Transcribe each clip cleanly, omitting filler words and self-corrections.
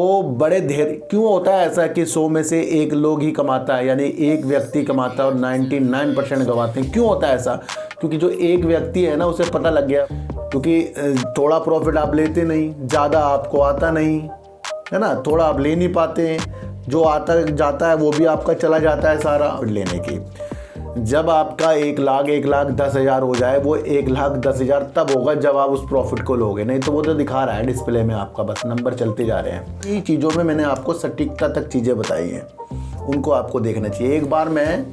वो बड़े धैर्य क्यों होता है ऐसा कि 100 में से एक लोग ही कमाता है, यानी एक व्यक्ति कमाता है और 99% गंवाते हैं। क्यों होता है ऐसा? क्योंकि जो एक व्यक्ति है ना, उसे पता लग गया, क्योंकि थोड़ा प्रॉफिट आप लेते नहीं, ज़्यादा आपको आता नहीं है ना, थोड़ा आप ले नहीं पाते हैं, जो आता जाता है वो भी आपका चला जाता है सारा लेने की। जब आपका 1,10,000 हो जाए, वो 1,10,000 तब होगा जब आप उस प्रॉफिट को लोगे, नहीं तो वो तो दिखा रहा है डिस्प्ले में आपका, बस नंबर चलते जा रहे हैं। ये चीज़ों में मैंने आपको सटीकता तक चीज़ें बताई हैं, उनको आपको देखना चाहिए। एक बार मैं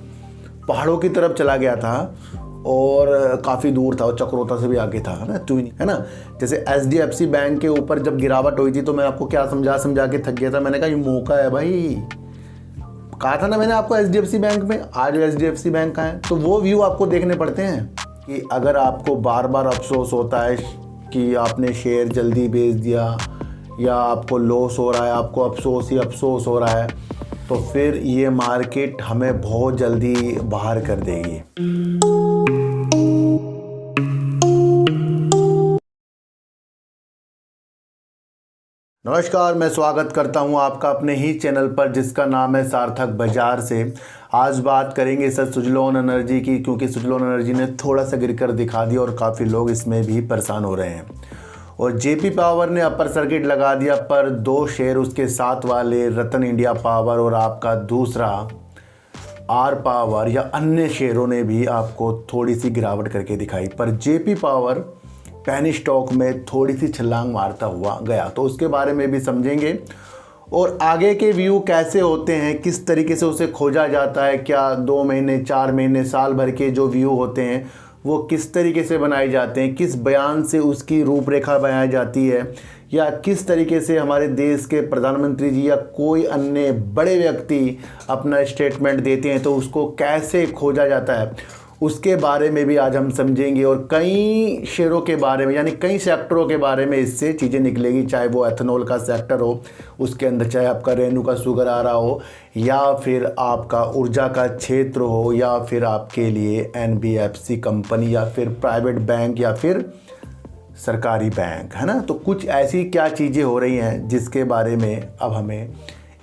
पहाड़ों की तरफ चला गया था और काफ़ी दूर था और चक्रोता से भी आगे था ना, है ना। जैसे HDFC बैंक के ऊपर जब गिरावट हुई थी तो मैं आपको क्या समझा के थक गया था। मैंने कहा ये मौका है भाई, कहा था ना मैंने आपको HDFC बैंक में, आज HDFC बैंक का है। तो वो व्यू आपको देखने पड़ते हैं कि अगर आपको बार बार अफसोस होता है कि आपने शेयर जल्दी बेच दिया या आपको लॉस हो रहा है, आपको अफसोस ही अफसोस हो रहा है, तो फिर ये मार्केट हमें बहुत जल्दी बाहर कर देगी। नमस्कार, मैं स्वागत करता हूं आपका अपने ही चैनल पर जिसका नाम है सार्थक बाजार से। आज बात करेंगे सर सुजलॉन एनर्जी की, क्योंकि सुजलॉन एनर्जी ने थोड़ा सा गिरकर दिखा दिया और काफ़ी लोग इसमें भी परेशान हो रहे हैं। और JP पावर ने अपर सर्किट लगा दिया, पर 2 शेयर उसके साथ वाले रतन इंडिया पावर और आपका दूसरा आर पावर या अन्य शेयरों ने भी आपको थोड़ी सी गिरावट करके दिखाई। पर JP पावर पैनी स्टॉक में थोड़ी सी छलांग मारता हुआ गया, तो उसके बारे में भी समझेंगे। और आगे के व्यू कैसे होते हैं, किस तरीके से उसे खोजा जाता है, क्या 2 महीने 4 महीने साल भर के जो व्यू होते हैं वो किस तरीके से बनाए जाते हैं, किस बयान से उसकी रूपरेखा बनाई जाती है, या किस तरीके से हमारे देश के प्रधानमंत्री जी या कोई अन्य बड़े व्यक्ति अपना स्टेटमेंट देते हैं तो उसको कैसे खोजा जाता है, उसके बारे में भी आज हम समझेंगे। और कई शेयरों के बारे में, यानी कई सेक्टरों के बारे में इससे चीज़ें निकलेगी, चाहे वो एथेनॉल का सेक्टर हो, उसके अंदर चाहे आपका रेणु का शुगर आ रहा हो, या फिर आपका ऊर्जा का क्षेत्र हो, या फिर आपके लिए NBFC कंपनी, या फिर प्राइवेट बैंक, या फिर सरकारी बैंक, है ना। तो कुछ ऐसी क्या चीज़ें हो रही हैं जिसके बारे में अब हमें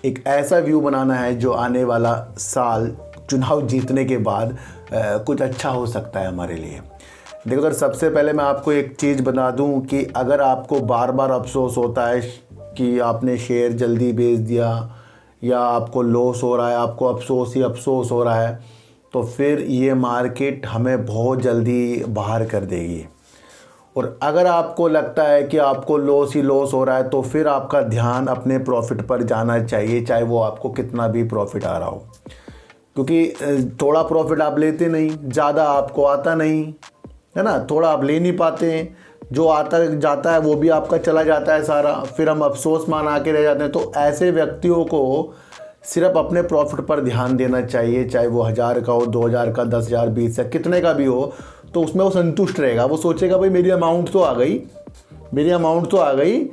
एक ऐसा व्यू बनाना है जो आने वाला साल चुनाव जीतने के बाद कुछ अच्छा हो सकता है हमारे लिए। देखो सर, सबसे पहले मैं आपको एक चीज़ बता दूं कि अगर आपको बार बार अफसोस होता है कि आपने शेयर जल्दी बेच दिया या आपको लॉस हो रहा है, आपको अफसोस ही अफसोस हो रहा है, तो फिर ये मार्केट हमें बहुत जल्दी बाहर कर देगी। और अगर आपको लगता है कि आपको लॉस ही लॉस हो रहा है, तो फिर आपका ध्यान अपने प्रॉफिट पर जाना चाहिए, चाहे वो आपको कितना भी प्रॉफिट आ रहा हो। क्योंकि थोड़ा प्रॉफिट आप लेते नहीं, ज़्यादा आपको आता नहीं है ना, थोड़ा आप ले नहीं पाते हैं, जो आता जाता है वो भी आपका चला जाता है सारा, फिर हम अफसोस मान के रह जाते हैं। तो ऐसे व्यक्तियों को सिर्फ अपने प्रॉफिट पर ध्यान देना चाहिए, चाहे वो 1000 का हो, 2000 का, 10,000, 20 या कितने का भी हो, तो उसमें वो संतुष्ट रहेगा। वो सोचेगा भाई मेरी अमाउंट तो आ गई,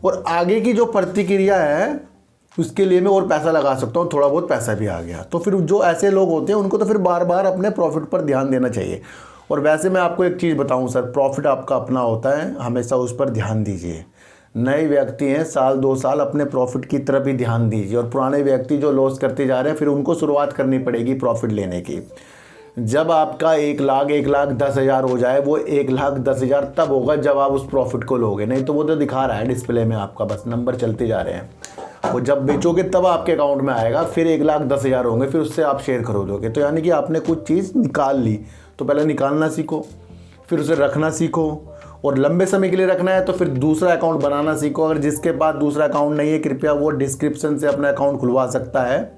और आगे की जो प्रतिक्रिया है उसके लिए मैं और पैसा लगा सकता हूँ, थोड़ा बहुत पैसा भी आ गया। तो फिर जो ऐसे लोग होते हैं उनको तो फिर बार बार अपने प्रॉफिट पर ध्यान देना चाहिए। और वैसे मैं आपको एक चीज़ बताऊँ सर, प्रॉफिट आपका अपना होता है, हमेशा उस पर ध्यान दीजिए। नए व्यक्ति हैं, साल 2 साल अपने प्रॉफिट की तरफ ही ध्यान दीजिए, और पुराने व्यक्ति जो लॉस करते जा रहे हैं फिर उनको शुरुआत करनी पड़ेगी प्रॉफिट लेने की। जब आपका 1,10,000 हो जाए, वो 1,10,000 तब होगा जब आप उस प्रॉफिट को लोगे, नहीं तो वो तो दिखा रहा है डिस्प्ले में आपका, बस नंबर चलते जा रहे हैं। वो जब बेचोगे तब आपके अकाउंट में आएगा, फिर 1,10,000 होंगे, फिर उससे आप शेयर खरीदोगे। तो यानी कि आपने कुछ चीज़ निकाल ली, तो पहले निकालना सीखो, फिर उसे रखना सीखो, और लंबे समय के लिए रखना है तो फिर दूसरा अकाउंट बनाना सीखो। अगर जिसके पास दूसरा अकाउंट नहीं है, कृपया वो डिस्क्रिप्शन से अपना अकाउंट खुलवा सकता है।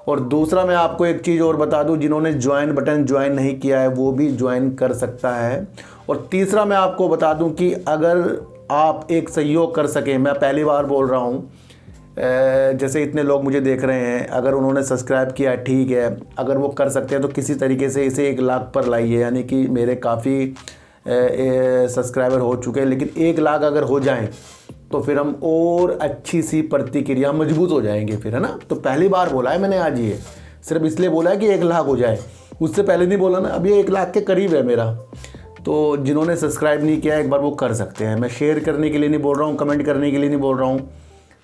और दूसरा मैं आपको एक चीज़ और बता दूं, जिन्होंने ज्वाइन बटन ज्वाइन नहीं किया है वो भी ज्वाइन कर सकता है। और तीसरा मैं आपको बता दूं कि अगर आप एक सहयोग कर सकें, मैं पहली बार बोल रहा हूं, जैसे इतने लोग मुझे देख रहे हैं, अगर उन्होंने सब्सक्राइब किया ठीक है, अगर वो कर सकते हैं तो किसी तरीके से इसे 1 लाख पर लाइए। यानी कि मेरे काफ़ी सब्सक्राइबर हो चुके हैं, लेकिन 1 लाख अगर हो जाएं तो फिर हम और अच्छी सी प्रतिक्रिया मजबूत हो जाएंगे फिर, है ना। तो पहली बार बोला है मैंने आज, ये सिर्फ इसलिए बोला है कि 1 लाख हो जाए, उससे पहले नहीं बोला ना। अब ये 1 लाख के करीब है मेरा। तो जिन्होंने सब्सक्राइब नहीं किया एक बार वो कर सकते हैं। मैं शेयर करने के लिए नहीं बोल रहा हूँ, कमेंट करने के लिए नहीं बोल रहा हूँ,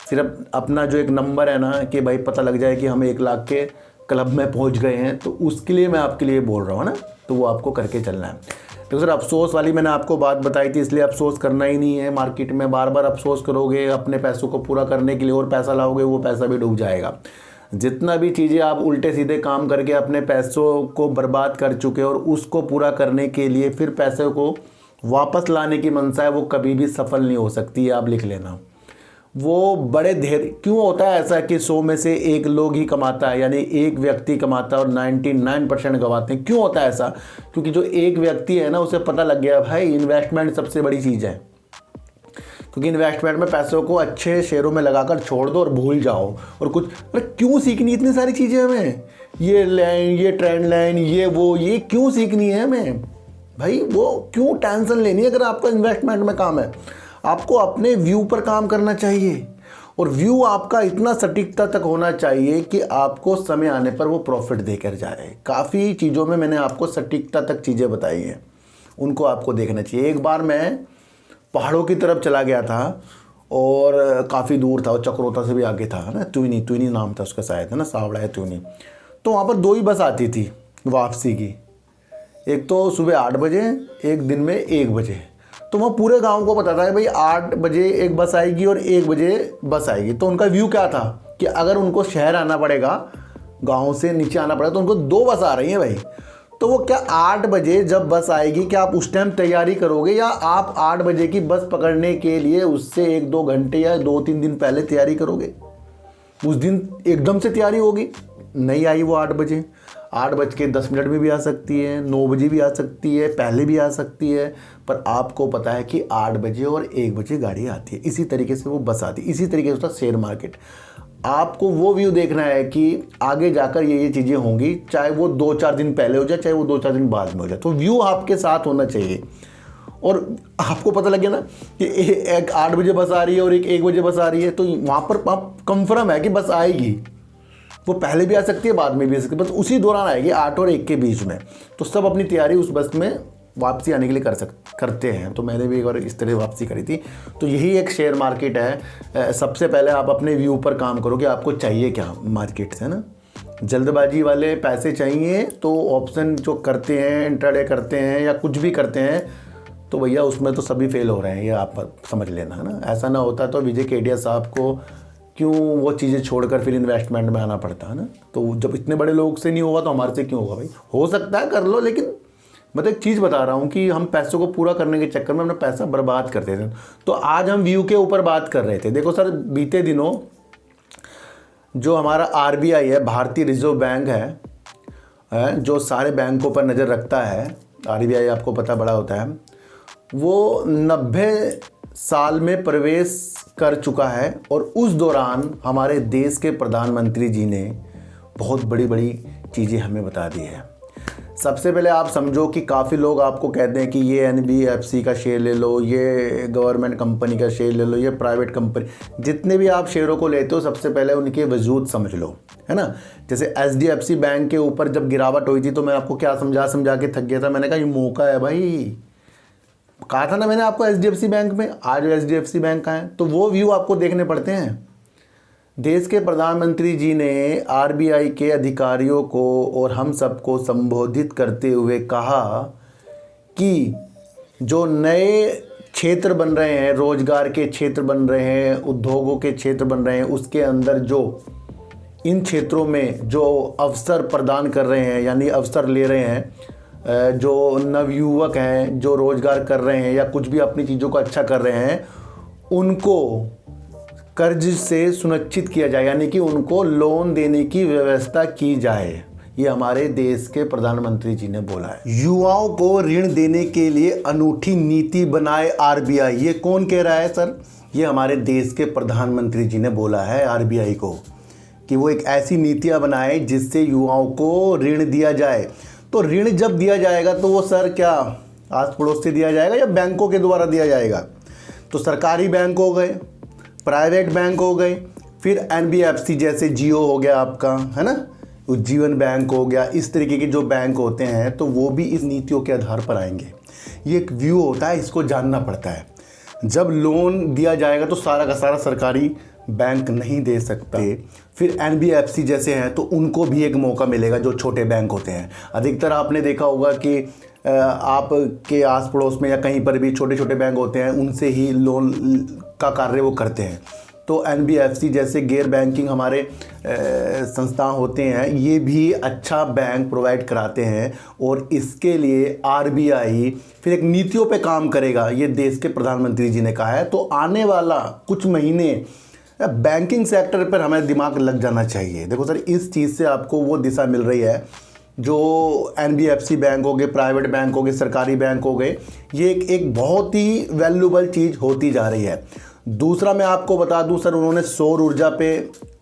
सिर्फ अपना जो एक नंबर है ना कि भाई पता लग जाए कि हम 1 लाख के क्लब में पहुंच गए हैं, तो उसके लिए मैं आपके लिए बोल रहा हूँ ना, तो वो आपको करके चलना है। तो सर अफसोस वाली मैंने आपको बात बताई थी, इसलिए अफसोस करना ही नहीं है। मार्केट में बार बार अफसोस करोगे अपने पैसों को पूरा करने के लिए और पैसा लाओगे, वो पैसा भी डूब जाएगा। जितना भी चीज़ें आप उल्टे सीधे काम करके अपने पैसों को बर्बाद कर चुके और उसको पूरा करने के लिए फिर पैसे को वापस लाने की मनसा है, वो कभी भी सफल नहीं हो सकती है। आप लिख लेना। वो बड़े धैर्य क्यों होता है ऐसा कि 100 में से 1 लोग ही कमाता है, यानी एक व्यक्ति कमाता है और 99% गवाते हैं। क्यों होता है ऐसा? क्योंकि जो एक व्यक्ति है ना, उसे पता लग गया भाई इन्वेस्टमेंट सबसे बड़ी चीज़ है। क्योंकि इन्वेस्टमेंट में पैसों को अच्छे शेयरों में लगाकर छोड़ दो और भूल जाओ। और कुछ अरे क्यों सीखनी इतनी सारी चीज़ें हमें? ये लाइन, ये ट्रेंड लाइन, ये क्यों सीखनी है हमें भाई? वो क्यों टेंशन लेनी है? अगर आपका इन्वेस्टमेंट में काम है, आपको अपने व्यू पर काम करना चाहिए। और व्यू आपका इतना सटीकता तक होना चाहिए कि आपको समय आने पर वो प्रॉफिट देकर जाए। काफ़ी चीज़ों में मैंने आपको सटीकता तक चीज़ें बताई हैं, उनको आपको देखना चाहिए। एक बार मैं पहाड़ों की तरफ चला गया था और काफ़ी दूर था, और चक्रोता से भी आगे था ना, ट्विनी नाम था उसका शायद, है ना, सावड़ा है ट्विनी। तो वहाँ पर 2 ही बस आती थी वापसी की, एक तो सुबह 8 बजे, एक दिन में 1 बजे। तो वहाँ पूरे गांव को पता था भाई 8 बजे एक बस आएगी और 1 बजे बस आएगी। तो उनका व्यू क्या था कि अगर उनको शहर आना पड़ेगा, गांव से नीचे आना पड़ेगा, तो उनको 2 बस आ रही हैं भाई। तो वो क्या 8 बजे जब बस आएगी, क्या आप उस टाइम तैयारी करोगे, या आप 8 बजे की बस पकड़ने के लिए उससे 1-2 घंटे या 2-3 दिन पहले तैयारी करोगे? उस दिन एकदम से तैयारी होगी? नहीं आई वो 8 बजे, 8:10 में भी आ सकती है, 9 बजे भी आ सकती है, पहले भी आ सकती है, पर आपको पता है कि 8 बजे और 1 बजे गाड़ी आती है। इसी तरीके से वो बस आती है। इसी तरीके से होता शेयर मार्केट। आपको वो व्यू देखना है कि आगे जाकर ये चीज़ें होंगी, चाहे वो 2-4 दिन पहले हो जाए, चाहे वो 2-4 दिन बाद में हो जाए। तो व्यू आपके साथ होना चाहिए। और आपको पता लगे ना कि एक 8 बजे बस आ रही है और एक 1 बजे बस आ रही है, तो वहाँ पर आप कंफर्म है कि बस आएगी। वो पहले भी आ सकती है, बाद में भी आ सकती है, बस उसी दौरान आएगी 8 और 1 के बीच में। तो सब अपनी तैयारी उस बस में वापसी आने के लिए करते हैं। तो मैंने भी एक बार इस तरह वापसी करी थी। तो यही एक शेयर मार्केट है। सबसे पहले आप अपने व्यू पर काम करो कि आपको चाहिए क्या मार्केट से, ना। जल्दबाजी वाले पैसे चाहिए तो ऑप्शन जो करते हैं, इंट्राडे करते हैं या कुछ भी करते हैं, तो भैया उसमें तो सभी फेल हो रहे हैं, ये आप समझ लेना, है ना। ऐसा ना होता तो विजय केडिया साहब को क्यों वो चीज़ें छोड़कर फिर इन्वेस्टमेंट में आना पड़ता, है ना। तो जब इतने बड़े लोग से नहीं होगा तो हमारे से क्यों होगा भाई? हो सकता है कर लो, लेकिन मैं तो एक चीज़ बता रहा हूँ कि हम पैसों को पूरा करने के चक्कर में अपना पैसा बर्बाद करते थे। तो आज हम व्यू के ऊपर बात कर रहे थे। देखो सर, बीते दिनों जो हमारा RBI है, भारतीय रिजर्व बैंक है, जो सारे बैंकों पर नज़र रखता है, RBI आपको पता बड़ा होता है, वो 90 साल में प्रवेश कर चुका है। और उस दौरान हमारे देश के प्रधानमंत्री जी ने बहुत बड़ी बड़ी चीज़ें हमें बता दी है। सबसे पहले आप समझो कि काफ़ी लोग आपको कहते हैं कि ये NBFC का शेयर ले लो, ये गवर्नमेंट कंपनी का शेयर ले लो, ये प्राइवेट कंपनी, जितने भी आप शेयरों को लेते हो सबसे पहले उनके वजूद समझ लो, है ना। जैसे HDFC बैंक के ऊपर जब गिरावट हुई थी तो मैं आपको क्या समझा के थक गया था। मैंने कहा ये मौका है भाई, कहा था ना मैंने आपको HDFC बैंक में। आज HDFC बैंक का है, तो वो व्यू आपको देखने पड़ते हैं। देश के प्रधानमंत्री जी ने RBI के अधिकारियों को और हम सबको संबोधित करते हुए कहा कि जो नए क्षेत्र बन रहे हैं, रोजगार के क्षेत्र बन रहे हैं, उद्योगों के क्षेत्र बन रहे हैं, उसके अंदर जो इन क्षेत्रों में जो अवसर प्रदान कर रहे हैं, यानी अवसर ले रहे हैं, जो नवयुवक हैं, जो रोजगार कर रहे हैं या कुछ भी अपनी चीज़ों को अच्छा कर रहे हैं, उनको कर्ज से सुनिश्चित किया जाए, यानी कि उनको लोन देने की व्यवस्था की जाए। ये हमारे देश के प्रधानमंत्री जी ने बोला है। युवाओं को ऋण देने के लिए अनूठी नीति बनाए RBI। ये कौन कह रहा है सर? ये हमारे देश के प्रधानमंत्री जी ने बोला है RBI को कि वो एक ऐसी नीतियाँ बनाए जिससे युवाओं को ऋण दिया जाए। तो ऋण जब दिया जाएगा तो वो सर क्या आस पड़ोस से दिया जाएगा या बैंकों के द्वारा दिया जाएगा? तो सरकारी बैंक हो गए, प्राइवेट बैंक हो गए, फिर NBFC जैसे जियो हो गया आपका, है ना, उज्जीवन बैंक हो गया, इस तरीके के जो बैंक होते हैं तो वो भी इस नीतियों के आधार पर आएंगे। ये एक व्यू होता है, इसको जानना पड़ता है। जब लोन दिया जाएगा तो सारा का सारा सरकारी बैंक नहीं दे सकते, फिर एनबीएफसी जैसे हैं तो उनको भी एक मौका मिलेगा जो छोटे बैंक होते हैं। अधिकतर आपने देखा होगा कि आपके आस पड़ोस में या कहीं पर भी छोटे छोटे बैंक होते हैं, उनसे ही लोन का कार्य वो करते हैं। तो एनबीएफसी जैसे गैर बैंकिंग हमारे संस्थान होते हैं, ये भी अच्छा बैंक प्रोवाइड कराते हैं और इसके लिए आरबीआई फिर एक नीतियों पे काम करेगा, ये देश के प्रधानमंत्री जी ने कहा है। तो आने वाला कुछ महीने बैंकिंग सेक्टर पर हमें दिमाग लग जाना चाहिए। देखो सर, इस चीज़ से आपको वो दिशा मिल रही है, जो एनबीएफसी बैंक हो गए, प्राइवेट बैंक हो गए, सरकारी बैंक हो गए, ये एक बहुत ही वैल्यूबल चीज़ होती जा रही है। दूसरा मैं आपको बता दूं सर, उन्होंने सौर ऊर्जा पे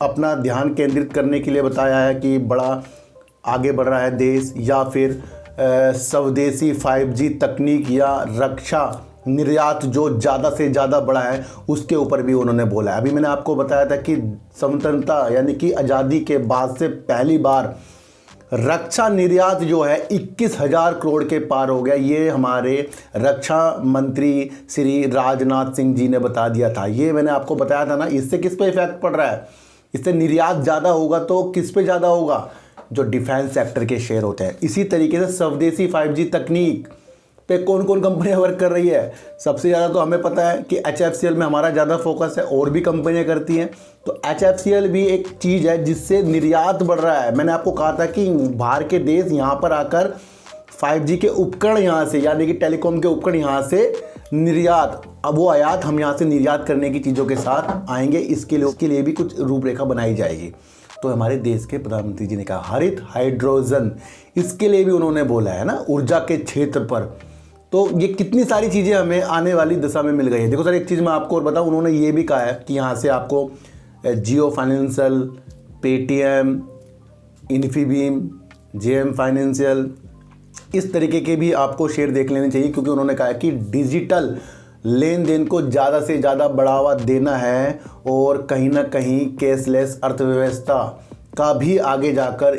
अपना ध्यान केंद्रित करने के लिए बताया है कि बड़ा आगे बढ़ रहा है देश, या फिर स्वदेशी 5G तकनीक या रक्षा निर्यात जो ज़्यादा से ज़्यादा बढ़ा है उसके ऊपर भी उन्होंने बोला है। अभी मैंने आपको बताया था कि स्वतंत्रता यानी कि आज़ादी के बाद से पहली बार रक्षा निर्यात जो है 21,000 करोड़ के पार हो गया। ये हमारे रक्षा मंत्री श्री राजनाथ सिंह जी ने बता दिया था। ये मैंने आपको बताया था ना, इससे किस पे इफेक्ट पड़ रहा है, इससे निर्यात ज़्यादा होगा तो किस पे ज़्यादा होगा, जो डिफेंस सेक्टर के शेयर होते हैं। इसी तरीके से स्वदेशी 5G तकनीक पे कौन कौन कंपनियां वर्क कर रही है, सबसे ज़्यादा तो हमें पता है कि HFCL में हमारा ज़्यादा फोकस है, और भी कंपनियां करती हैं। तो HFCL भी एक चीज़ है जिससे निर्यात बढ़ रहा है। मैंने आपको कहा था कि बाहर के देश यहाँ पर आकर 5G के उपकरण यहाँ से, यानी कि टेलीकॉम के उपकरण यहाँ से निर्यात, अब वो आयात हम यहाँ से निर्यात करने की चीज़ों के साथ आएंगे। इसके लिए भी कुछ रूपरेखा बनाई जाएगी। तो हमारे देश के प्रधानमंत्री जी ने कहा हरित हाइड्रोजन, इसके लिए भी उन्होंने बोला है ना, ऊर्जा के क्षेत्र पर। तो ये कितनी सारी चीज़ें हमें आने वाली दिशा में मिल गई है। देखो सर, एक चीज़ मैं आपको और बताऊं, उन्होंने ये भी कहा है कि यहाँ से आपको Jio financial, Paytm, Infibeam, JM financial, इस तरीके के भी आपको शेयर देख लेने चाहिए, क्योंकि उन्होंने कहा है कि डिजिटल लेन देन को ज़्यादा से ज़्यादा बढ़ावा देना है और कहीं ना कहीं कैशलेस अर्थव्यवस्था का भी आगे जाकर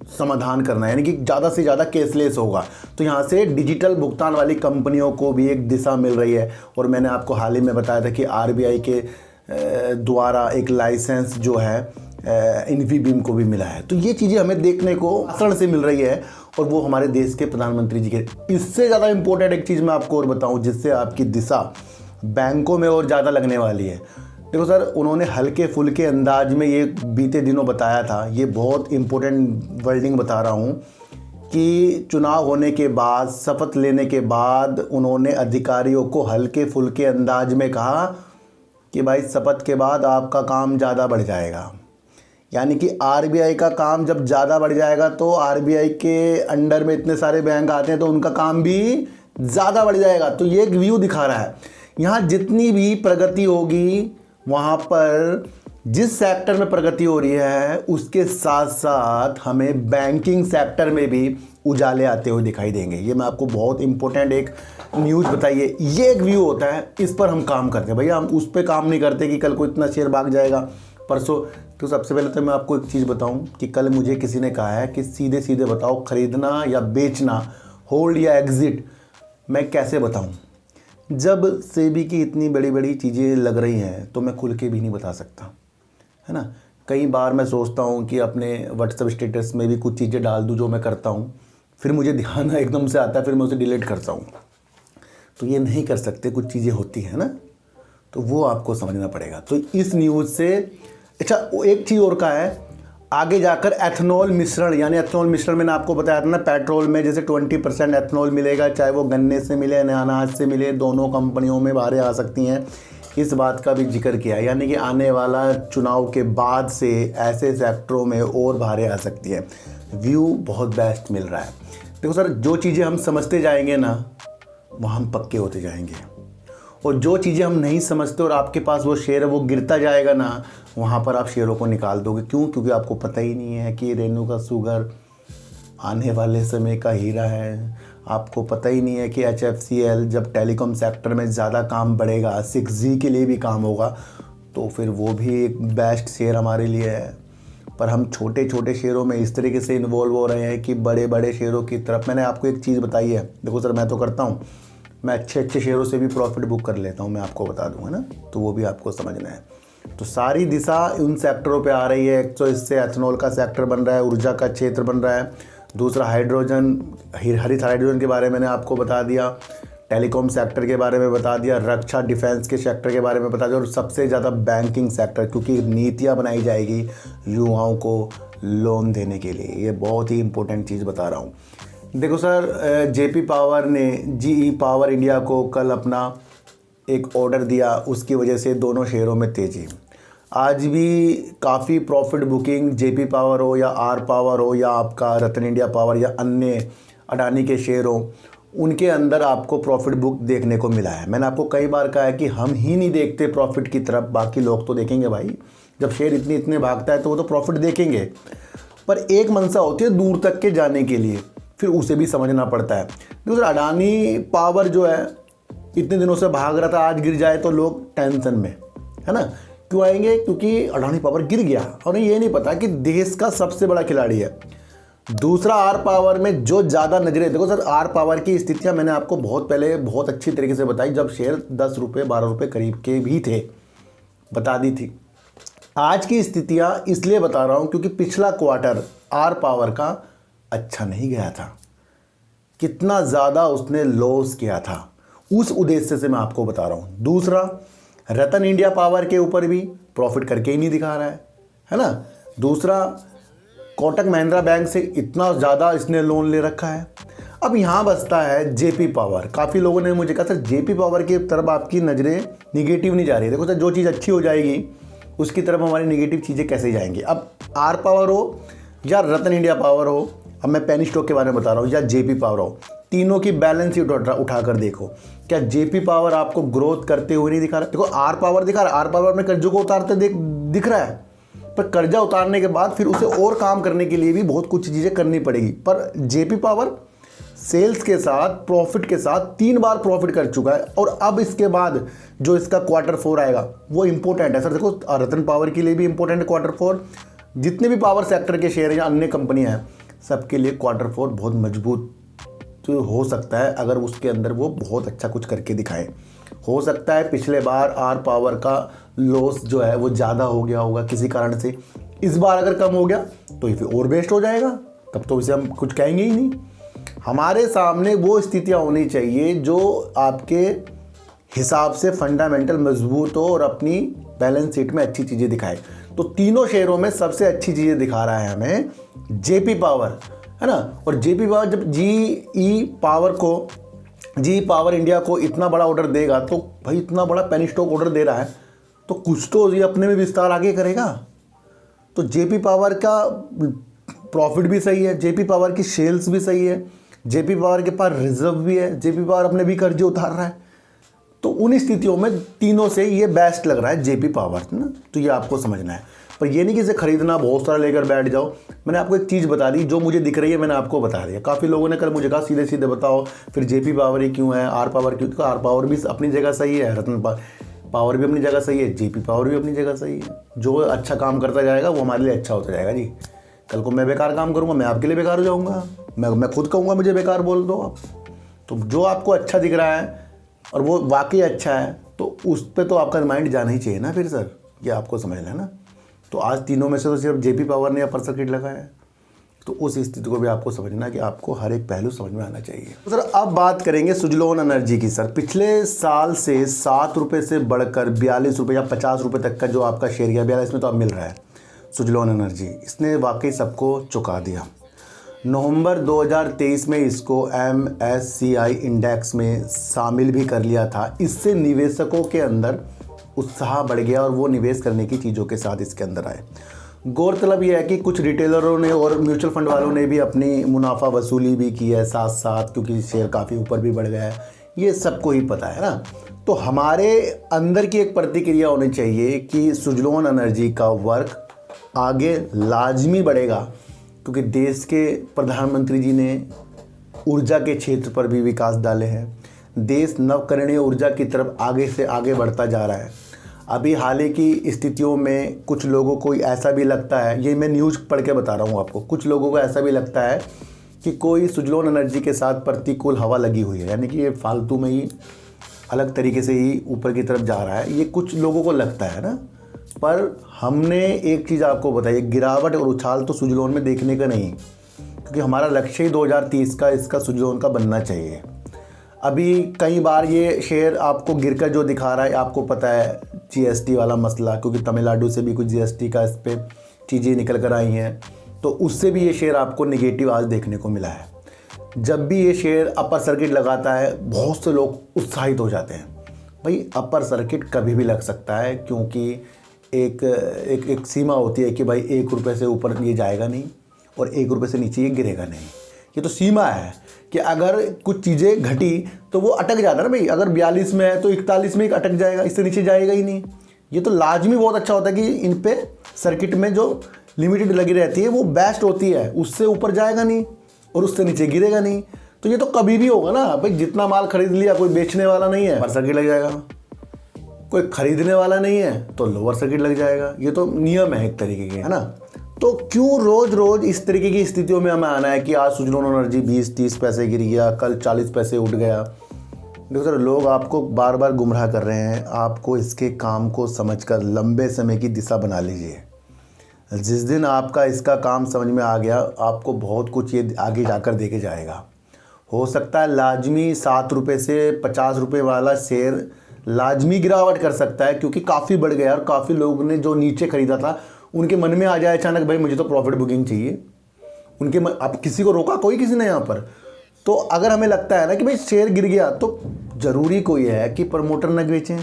समाधान करना है, यानी कि ज़्यादा से ज़्यादा कैशलेस होगा। तो यहाँ से डिजिटल भुगतान वाली कंपनियों को भी एक दिशा मिल रही है। और मैंने आपको हाल ही में बताया था कि आरबीआई के द्वारा एक लाइसेंस जो है इन्फीबीम को भी मिला है। तो ये चीज़ें हमें देखने को आसानी से मिल रही है, और वो हमारे देश के प्रधानमंत्री जी के। इससे ज़्यादा इम्पोर्टेंट एक चीज़ मैं आपको और बताऊं, जिससे आपकी दिशा बैंकों में और ज़्यादा लगने वाली है। देखो सर, उन्होंने हल्के फुल्के अंदाज में ये बीते दिनों बताया था, ये बहुत इम्पोर्टेंट वर्डिंग बता रहा हूँ, कि चुनाव होने के बाद, शपथ लेने के बाद उन्होंने अधिकारियों को हल्के फुल्के अंदाज में कहा कि भाई शपथ के बाद आपका काम ज़्यादा बढ़ जाएगा। यानी कि आरबीआई का काम जब ज़्यादा बढ़ जाएगा तो आरबीआई के अंडर में इतने सारे बैंक आते हैं तो उनका काम भी ज़्यादा बढ़ जाएगा। तो ये एक व्यू दिखा रहा है। यहाँ जितनी भी प्रगति होगी, वहाँ पर जिस सेक्टर में प्रगति हो रही है उसके साथ साथ हमें बैंकिंग सेक्टर में भी उजाले आते हुए दिखाई देंगे। ये मैं आपको बहुत इंपॉर्टेंट एक न्यूज़ बताइए। ये एक व्यू होता है, इस पर हम काम करते हैं। भैया हम उस पर काम नहीं करते कि कल को इतना शेयर भाग जाएगा परसों। तो सबसे पहले तो मैं आपको एक चीज़ बताऊं कि कल मुझे किसी ने कहा है कि सीधे सीधे बताओ, ख़रीदना या बेचना, होल्ड या एग्ज़िट, मैं कैसे बताऊं। जब सेबी की इतनी बड़ी बड़ी चीज़ें लग रही हैं तो मैं खुल के भी नहीं बता सकता, है ना। कई बार मैं सोचता हूं कि अपने व्हाट्सएप स्टेटस में भी कुछ चीज़ें डाल दूं जो मैं करता हूं, फिर मुझे ध्यान एकदम से आता है, फिर मैं उसे डिलीट करता हूं। तो ये नहीं कर सकते, कुछ चीज़ें होती हैं ना, तो वो आपको समझना पड़ेगा। तो इस न्यूज़ से अच्छा एक चीज़ और का है, आगे जाकर एथनॉल मिश्रण, यानी एथनॉल मिश्रण मैंने आपको बताया था ना, पेट्रोल में जैसे 20% एथनॉल मिलेगा, चाहे वो गन्ने से मिले या अनाज से मिले, दोनों कंपनियों में बाहरें आ सकती हैं। इस बात का भी जिक्र किया, यानी कि आने वाला चुनाव के बाद से ऐसे सेक्टरों में और बाहरें आ सकती है। व्यू बहुत बेस्ट मिल रहा है। देखो सर, जो चीज़ें हम समझते जाएंगे ना, वह हम पक्के होते जाएंगे, और जो चीज़ें हम नहीं समझते और आपके पास वो शेयर है वो गिरता जाएगा ना, वहाँ पर आप शेयरों को निकाल दोगे। क्यों? क्योंकि आपको पता ही नहीं है कि रेणुका शुगर आने वाले समय का हीरा है। आपको पता ही नहीं है कि HFCL जब टेलीकॉम सेक्टर में ज़्यादा काम बढ़ेगा, 6G के लिए भी काम होगा, तो फिर वो भी एक बेस्ट शेयर हमारे लिए है। पर हम छोटे छोटे शेयरों में इस तरीके से इन्वॉल्व हो रहे हैं कि बड़े बड़े शेयरों की तरफ। मैंने आपको एक चीज़ बताई है, देखो सर, मैं तो करता हूँ, मैं अच्छे अच्छे शेयरों से भी प्रॉफिट बुक कर लेता हूँ, मैं आपको बता दूँ, है ना। तो वो भी आपको समझना है। तो सारी दिशा उन सेक्टरों पे आ रही है। एक तो इससे एथेनॉल का सेक्टर बन रहा है, ऊर्जा का क्षेत्र बन रहा है। दूसरा हाइड्रोजन, हरित हाइड्रोजन के बारे में मैंने आपको बता दिया, टेलीकॉम सेक्टर के बारे में बता दिया, रक्षा डिफेंस के सेक्टर के बारे में बता दिया, और सबसे ज़्यादा बैंकिंग सेक्टर, क्योंकि नीतियाँ बनाई जाएगी युवाओं को लोन देने के लिए। ये बहुत ही इंपॉर्टेंट चीज़ बता रहा हूँ। देखो सर, जेपी पावर ने जीई पावर इंडिया को कल अपना एक ऑर्डर दिया, उसकी वजह से दोनों शेयरों में तेज़ी। आज भी काफ़ी प्रॉफिट बुकिंग जेपी पावर हो या आर पावर हो या आपका रतन इंडिया पावर या अन्य अडानी के शेयर हो, उनके अंदर आपको प्रॉफिट बुक देखने को मिला है। मैंने आपको कई बार कहा है कि हम ही नहीं देखते प्रॉफिट की तरफ, बाकी लोग तो देखेंगे भाई। जब शेयर इतने भागता है तो वो तो प्रॉफिट देखेंगे, पर एक मंशा होती है दूर तक के जाने के लिए, फिर उसे भी समझना पड़ता है। दूसरा, अडानी पावर जो है इतने दिनों से भाग रहा था, आज गिर जाए तो लोग टेंशन में, है ना। क्यों आएंगे? क्योंकि अडानी पावर गिर गया और ये नहीं पता कि देश का सबसे बड़ा खिलाड़ी है। दूसरा, आर पावर में जो ज़्यादा नजरें, देखो सर, आर पावर की स्थितियां मैंने आपको बहुत पहले बहुत अच्छी तरीके से बताई, जब शेयर 10 रुपये 12 रुपये करीब के भी थे, बता दी थी। आज की स्थितियां इसलिए बता रहा हूं क्योंकि पिछला क्वार्टर आर पावर का अच्छा नहीं गया था। कितना ज़्यादा उसने लॉस किया था, उस उद्देश्य से मैं आपको बता रहा हूं। दूसरा, रतन इंडिया पावर के ऊपर भी प्रॉफिट करके ही नहीं दिखा रहा है ना। दूसरा, कोटक महिंद्रा बैंक से इतना ज़्यादा इसने लोन ले रखा है। अब यहाँ बचता है जेपी पावर। काफ़ी लोगों ने मुझे कहा सर जेपी पावर की तरफ आपकी नज़रें निगेटिव नहीं जा रही। देखो सर, जो चीज़ अच्छी हो जाएगी उसकी तरफ हमारी निगेटिव चीज़ें कैसे जाएंगी। अब आर पावर हो या रतन इंडिया पावर हो, अब मैं पेनी स्टॉक के बारे में बता रहा हूँ, या जेपी पावर हो, तीनों की बैलेंस शीट उठा कर देखो, क्या जेपी पावर आपको ग्रोथ करते हुए नहीं दिखा रहा? देखो आर पावर दिखा रहा है, आर पावर में कर्जों को उतारते दिख रहा है, पर कर्जा उतारने के बाद फिर उसे और काम करने के लिए भी बहुत कुछ चीज़ें करनी पड़ेगी। पर जेपी पावर सेल्स के साथ, प्रॉफिट के साथ 3 बार प्रॉफिट कर चुका है, और अब इसके बाद जो इसका क्वार्टर 4 आएगा वो इंपॉर्टेंट है। सर देखो, रतन पावर के लिए भी इंपॉर्टेंट है क्वार्टर 4, जितने भी पावर सेक्टर के शेयर या अन्य कंपनियां हैं सबके लिए क्वार्टर 4 बहुत मजबूत तो हो सकता है, अगर उसके अंदर वो बहुत अच्छा कुछ करके दिखाए। हो सकता है पिछले बार आर पावर का लॉस जो है वो ज़्यादा हो गया होगा किसी कारण से, इस बार अगर कम हो गया तो ये फिर और बेस्ट हो जाएगा, तब तो इसे हम कुछ कहेंगे ही नहीं। हमारे सामने वो स्थितियाँ होनी चाहिए जो आपके हिसाब से फंडामेंटल मजबूत हो और अपनी बैलेंस शीट में अच्छी चीज़ें दिखाए। तो तीनों शेयरों में सबसे अच्छी चीज़ें दिखा रहा है हमें जेपी पावर, है ना। और जेपी पावर जब जी पावर इंडिया को इतना बड़ा ऑर्डर देगा, तो भाई इतना बड़ा पेनी स्टॉक ऑर्डर दे रहा है तो कुछ तो ये अपने में विस्तार आगे करेगा। तो जेपी पावर का प्रॉफिट भी सही है, जेपी पावर की सेल्स भी सही है, जेपी पावर के पास रिजर्व भी है, जेपी पावर अपने भी कर्जे उतार रहा है। तो उन स्थितियों में तीनों से ये बेस्ट लग रहा है जेपी पावर ना। तो ये आपको समझना है, पर ये नहीं कि इसे खरीदना बहुत सारा लेकर बैठ जाओ। मैंने आपको एक चीज़ बता दी जो मुझे दिख रही है, मैंने आपको बता दिया। काफ़ी लोगों ने कल मुझे कहा सीधे सीधे बताओ फिर जेपी पावर ही क्यों है, आर पावर क्यों? तो आर पावर भी अपनी जगह सही है, रतन पावर भी अपनी जगह सही है, जेपी पावर भी अपनी जगह सही है। जो अच्छा काम करता जाएगा वो हमारे लिए अच्छा होता जाएगा जी। कल को मैं बेकार काम करूँगा, मैं आपके लिए बेकार हो जाऊँगा, मैं खुद कहूँगा मुझे बेकार बोल दो आप। तो जो आपको अच्छा दिख रहा है और वो वाकई अच्छा है तो उस पर तो आपका माइंड जाना ही चाहिए ना फिर सर, ये आपको समझना है ना। तो आज तीनों में से तो सिर्फ जेपी पावर ने अपर सर्किट लगाया है, तो उस स्थिति को भी आपको समझना कि आपको हर एक पहलू समझ में आना चाहिए। तो सर अब बात करेंगे सुजलॉन एनर्जी की। सर पिछले साल से 7 रुपये से बढ़कर 42 रुपये या 50 रुपये तक का जो आपका शेयर गया, 42 में तो अब मिल रहा है सुजलॉन एनर्जी, इसने वाकई सबको चुका दिया। नवंबर 2023 में इसको MSCI इंडेक्स में शामिल भी कर लिया था। इससे निवेशकों के अंदर उत्साह बढ़ गया और वो निवेश करने की चीज़ों के साथ इसके अंदर आए। गौरतलब यह है कि कुछ रिटेलरों ने और म्यूचुअल फंड वालों ने भी अपनी मुनाफा वसूली भी की है साथ साथ, क्योंकि शेयर काफ़ी ऊपर भी बढ़ गया है, ये सबको ही पता है ना। तो हमारे अंदर की एक प्रतिक्रिया होनी चाहिए कि सुजलॉन एनर्जी का वर्क आगे लाजमी बढ़ेगा, क्योंकि देश के प्रधानमंत्री जी ने ऊर्जा के क्षेत्र पर भी विकास डाले हैं। देश नवकरणीय ऊर्जा की तरफ आगे से आगे बढ़ता जा रहा है। अभी हाल ही की स्थितियों में कुछ लोगों को ऐसा भी लगता है, ये मैं न्यूज़ पढ़ के बता रहा हूँ आपको, कुछ लोगों को ऐसा भी लगता है कि कोई सुजलॉन एनर्जी के साथ प्रतिकूल हवा लगी हुई है, यानी कि ये फालतू में ही अलग तरीके से ही ऊपर की तरफ जा रहा है, ये कुछ लोगों को लगता है ना। पर हमने एक चीज़ आपको बताई, गिरावट और उछाल तो सुजलोन में देखने का नहीं, क्योंकि हमारा लक्ष्य ही 2030 का इसका सुजलोन का बनना चाहिए। अभी कई बार ये शेयर आपको गिरकर जो दिखा रहा है, आपको पता है जीएसटी वाला मसला, क्योंकि तमिलनाडु से भी कुछ जीएसटी का इस पर चीज़ें निकल कर आई हैं, तो उससे भी ये शेयर आपको नेगेटिव आज देखने को मिला है। जब भी ये शेयर अपर सर्किट लगाता है बहुत से लोग उत्साहित हो जाते हैं। भाई अपर सर्किट कभी भी लग सकता है, क्योंकि एक सीमा होती है कि भाई 1 रुपये से ऊपर ये जाएगा नहीं और 1 रुपये से नीचे ये गिरेगा नहीं। ये तो सीमा है कि अगर कुछ चीज़ें घटी तो वो अटक जाता है ना भाई। अगर 42 में है तो 41 में अटक जाएगा, इससे नीचे जाएगा ही नहीं। ये तो लाजमी बहुत अच्छा होता है कि इन पे सर्किट में जो लिमिटेड लगी रहती है वो बेस्ट होती है, उससे ऊपर जाएगा नहीं और उससे नीचे गिरेगा नहीं। तो ये तो कभी भी होगा ना भाई। जितना माल खरीद लिया, कोई बेचने वाला नहीं है, अपर सर्किट लग जाएगा, कोई खरीदने वाला नहीं है तो लोअर सर्किट लग जाएगा। ये तो नियम है एक तरीके के, है ना। तो क्यों रोज रोज इस तरीके की स्थितियों में हमें आना है कि आज सुजलोन एनर्जी 20-30 पैसे गिर गया, कल 40 पैसे उठ गया। देखो सर, लोग आपको बार बार गुमराह कर रहे हैं। आपको इसके काम को समझकर लंबे समय की दिशा बना लीजिए। जिस दिन आपका इसका काम समझ में आ गया, आपको बहुत कुछ ये आगे जाकर देके जाएगा। हो सकता है लाजमी 7 रुपये से 50 रुपये वाला शेयर लाजमी गिरावट कर सकता है, क्योंकि काफ़ी बढ़ गया और काफ़ी लोगों ने जो नीचे खरीदा था उनके मन में आ जाए अचानक, भाई मुझे तो प्रॉफिट बुकिंग चाहिए। अब किसी को रोका कोई किसी ने यहाँ पर। तो अगर हमें लगता है ना कि भाई शेयर गिर गया, तो ज़रूरी कोई है कि प्रमोटर न बेचें,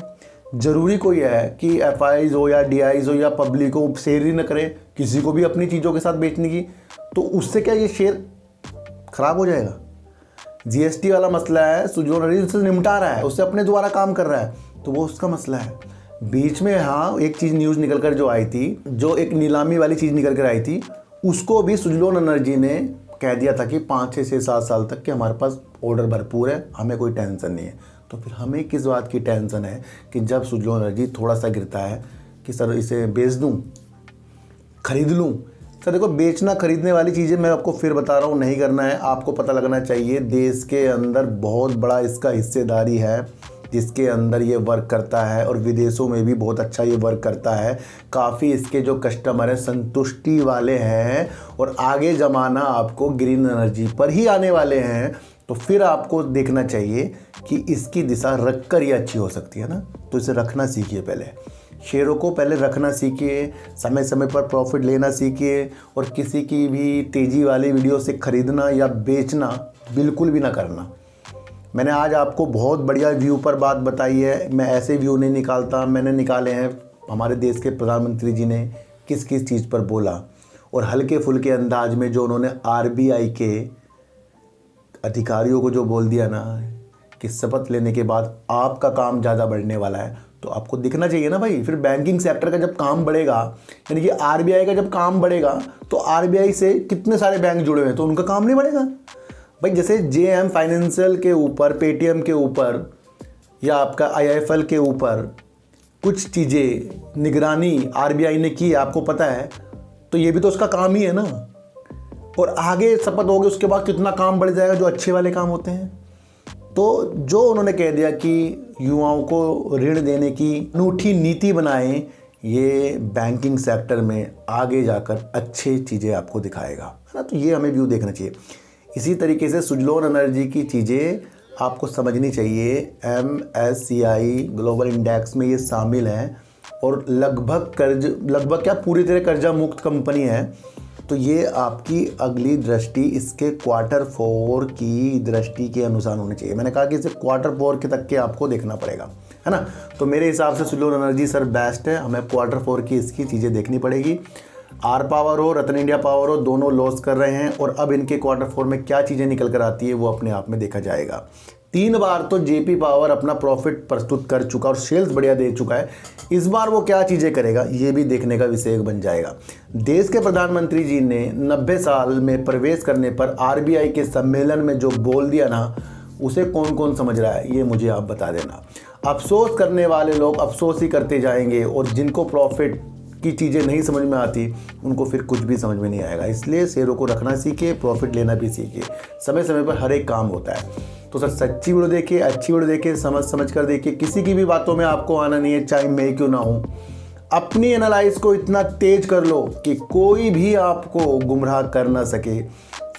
ज़रूरी कोई है कि एफआईज हो या डीआईज हो या पब्लिक को शेयर ही न करें किसी को भी अपनी चीज़ों के साथ बेचने की। तो उससे क्या ये शेयर ख़राब हो जाएगा। जीएसटी वाला मसला है, सुजलोन एनर्जी उससे निपटा रहा है, उससे अपने द्वारा काम कर रहा है, तो वो उसका मसला है। बीच में हाँ एक चीज़ न्यूज़ निकल कर जो आई थी, जो एक नीलामी वाली चीज़ निकल कर आई थी, उसको भी सुजलोन एनर्जी ने कह दिया था कि 5-6-7 साल तक के हमारे पास ऑर्डर भरपूर है, हमें कोई टेंशन नहीं है। तो फिर हमें किस बात की टेंशन है कि जब सुजलोन एनर्जी थोड़ा सा गिरता है कि सर इसे बेच दूँ, खरीद लूँ। सर देखो, बेचना खरीदने वाली चीज़ें मैं आपको फिर बता रहा हूँ नहीं करना है। आपको पता लगना चाहिए देश के अंदर बहुत बड़ा इसका हिस्सेदारी है जिसके अंदर ये वर्क करता है, और विदेशों में भी बहुत अच्छा ये वर्क करता है। काफ़ी इसके जो कस्टमर हैं संतुष्टि वाले हैं, और आगे ज़माना आपको ग्रीन एनर्जी पर ही आने वाले हैं। तो फिर आपको देखना चाहिए कि इसकी दिशा रख कर ही अच्छी हो सकती है ना। तो इसे रखना सीखिए, पहले शेयरों को पहले रखना सीखिए, समय समय पर प्रॉफिट लेना सीखिए, और किसी की भी तेज़ी वाली वीडियो से ख़रीदना या बेचना बिल्कुल भी ना करना। मैंने आज आपको बहुत बढ़िया व्यू पर बात बताई है। मैं ऐसे व्यू नहीं निकालता, मैंने निकाले हैं हमारे देश के प्रधानमंत्री जी ने किस किस चीज़ पर बोला, और हल्के फुल्के अंदाज में जो उन्होंने आरबीआई के अधिकारियों को जो बोल दिया ना कि शपथ लेने के बाद आपका काम ज़्यादा बढ़ने वाला है, तो आपको दिखना चाहिए ना भाई। फिर बैंकिंग सेक्टर का जब काम बढ़ेगा, यानी कि आरबीआई का जब काम बढ़ेगा, तो आरबीआई से कितने सारे बैंक जुड़े हुए हैं, तो उनका काम नहीं बढ़ेगा भाई। जैसे जेएम फाइनेंशियल के ऊपर, पेटीएम के ऊपर, या आपका आईआईएफएल के ऊपर कुछ चीज़ें निगरानी आरबीआई ने की, आपको पता है, तो ये भी तो उसका काम ही है ना। और आगे शपथ होगी उसके बाद कितना काम बढ़ जाएगा, जो अच्छे वाले काम होते हैं। तो जो उन्होंने कह दिया कि युवाओं को ऋण देने की अनूठी नीति बनाएं, ये बैंकिंग सेक्टर में आगे जाकर अच्छी चीज़ें आपको दिखाएगा, है ना। तो ये हमें व्यू देखना चाहिए। इसी तरीके से सुजलोन एनर्जी की चीज़ें आपको समझनी चाहिए। MSCI ग्लोबल इंडेक्स में ये शामिल हैं, और लगभग क्या पूरी तरह कर्जा मुक्त कंपनी है। तो ये आपकी अगली दृष्टि इसके Q4 की दृष्टि के अनुसार होनी चाहिए। मैंने कहा कि इसे Q4 के तक के आपको देखना पड़ेगा, है ना। तो मेरे हिसाब से सुजलोन एनर्जी सर बेस्ट है, हमें Q4 की इसकी चीज़ें देखनी पड़ेगी। आर पावर हो, रतन इंडिया पावर हो, दोनों लॉस कर रहे हैं, और अब इनके Q4 में क्या चीज़ें निकल कर आती है वो अपने आप में देखा जाएगा। 3 बार तो जेपी पावर अपना प्रॉफिट प्रस्तुत कर चुका और सेल्स बढ़िया दे चुका है। इस बार वो क्या चीज़ें करेगा ये भी देखने का विषय बन जाएगा। देश के प्रधानमंत्री जी ने 90 साल में प्रवेश करने पर आरबीआई के सम्मेलन में जो बोल दिया ना, उसे कौन कौन समझ रहा है ये मुझे आप बता देना। अफसोस करने वाले लोग अफसोस ही करते जाएंगे, और जिनको प्रॉफिट की चीज़ें नहीं समझ में आती उनको फिर कुछ भी समझ में नहीं आएगा। इसलिए शेयरों को रखना सीखिए, प्रॉफिट लेना भी सीखिए। समय समय पर हर एक काम होता है। तो सर सच्ची वीडियो देखिए, अच्छी वीडियो देखिए, समझ कर देखिए। किसी की भी बातों में आपको आना नहीं है, चाहे मैं क्यों ना हूँ। अपनी एनालाइज को इतना तेज कर लो कि कोई भी आपको गुमराह कर ना सके।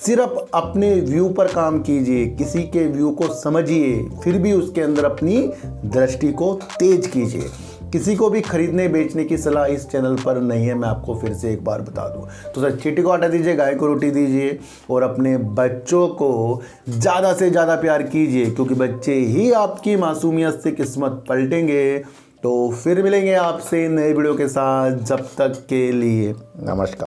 सिर्फ अपने व्यू पर काम कीजिए, किसी के व्यू को समझिए, फिर भी उसके अंदर अपनी दृष्टि को तेज कीजिए। किसी को भी खरीदने बेचने की सलाह इस चैनल पर नहीं है, मैं आपको फिर से एक बार बता दूं। तो सर चींटी को आटा दीजिए, गाय को रोटी दीजिए और अपने बच्चों को ज़्यादा से ज़्यादा प्यार कीजिए, क्योंकि बच्चे ही आपकी मासूमियत से किस्मत पलटेंगे। तो फिर मिलेंगे आपसे नए वीडियो के साथ, जब तक के लिए नमस्कार।